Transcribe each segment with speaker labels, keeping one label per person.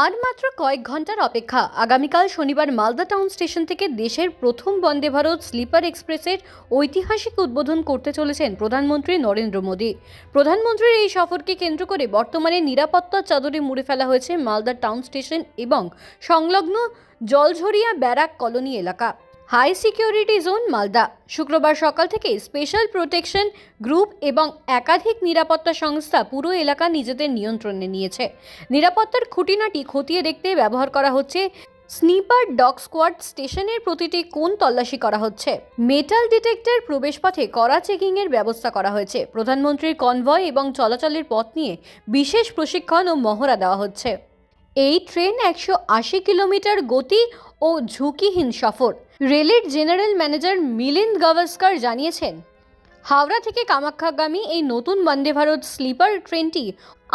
Speaker 1: আর মাত্র কয়েক ঘন্টার অপেক্ষা। আগামীকাল শনিবার মালদা টাউন স্টেশন থেকে দেশের প্রথম বন্দে ভারত স্লিপার এক্সপ্রেসের ঐতিহাসিক উদ্বোধন করতে চলেছেন প্রধানমন্ত্রী নরেন্দ্র মোদী। প্রধানমন্ত্রীর এই সফরকে কেন্দ্র করে বর্তমানে নিরাপত্তার চাদরে মুড়ে ফেলা হয়েছে মালদা টাউন স্টেশন এবং সংলগ্ন জলঝরিয়া ব্যারাক কলোনি এলাকা। High security zone Malda. শুক্রবার সকাল থেকে স্পেশাল প্রোটেকশন গ্রুপ এবং একাধিক নিরাপত্তা সংস্থা পুরো এলাকা নিজেদের নিয়ন্ত্রণে নিয়েছে। নিরাপত্তার খুঁটিনাটি খতিয়ে দেখতে ব্যবহার করা হচ্ছে স্নিপার ডগ স্কোয়াড। স্টেশনের প্রতিটি কোণ তল্লাশি করা হচ্ছে। মেটাল ডিটেক্টর প্রবেশপথে কড়া চেকিংয়ের ব্যবস্থা করা হয়েছে। প্রধানমন্ত্রীর কনভয় এবং চলাচলের পথ নিয়ে বিশেষ প্রশিক্ষণ ও মহড়া দেওয়া হচ্ছে। এই ট্রেন 180 কিলোমিটার গতি ও ঝুঁকিহীন সফর। রেলের জেনারেল ম্যানেজার মিলিন্দ গাভাস্কার জানিয়েছেন, হাওড়া থেকে কামাখ্যাগামী এই নতুন বন্দে ভারত স্লিপার ট্রেনটি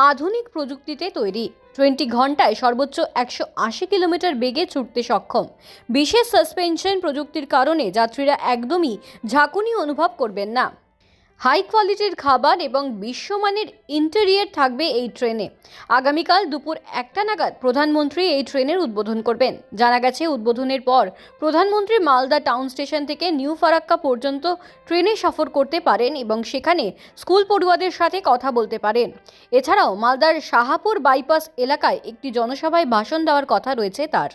Speaker 1: আধুনিক প্রযুক্তিতে তৈরি। ট্রেনটি ঘন্টায় সর্বোচ্চ 180 কিলোমিটার বেগে ছুটতে সক্ষম। বিশেষ সাসপেনশন প্রযুক্তির কারণে যাত্রীরা একদমই ঝাঁকুনি অনুভব করবেন না। হাই কোয়ালিটির খাবার এবং বিশ্বমানের ইন্টেরিয়র থাকবে এই ট্রেনে। আগামীকাল দুপুর 1টা নাগাদ প্রধানমন্ত্রী এই ট্রেনের উদ্বোধন করবেন। জানা গেছে, উদ্বোধনের পর প্রধানমন্ত্রী মালদা টাউন স্টেশন থেকে নিউ ফারাক্কা পর্যন্ত ট্রেনে সফর করতে পারেন এবং সেখানে স্কুল পড়ুয়াদের সাথে কথা বলতে পারেন। এছাড়াও মালদার শাহাপুর বাইপাস এলাকায় একটি জনসভায় ভাষণ দেওয়ার কথা রয়েছে তার।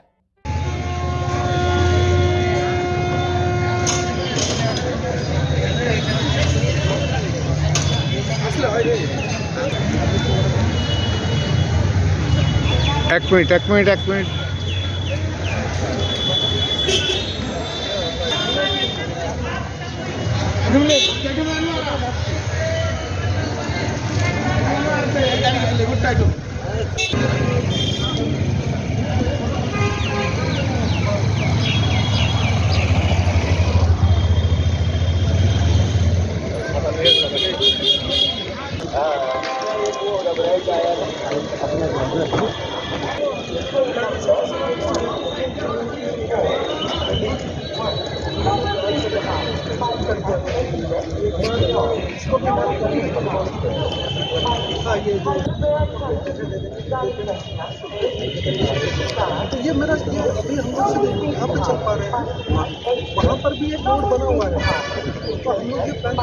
Speaker 2: এক মিনিট
Speaker 3: तो ये मेरा ये अभी हम लोग सिर्फ यहाँ पे चल पा रहे हैं, वहाँ पर भी एक रोड बना हुआ है, तो हम लोग ये प्लान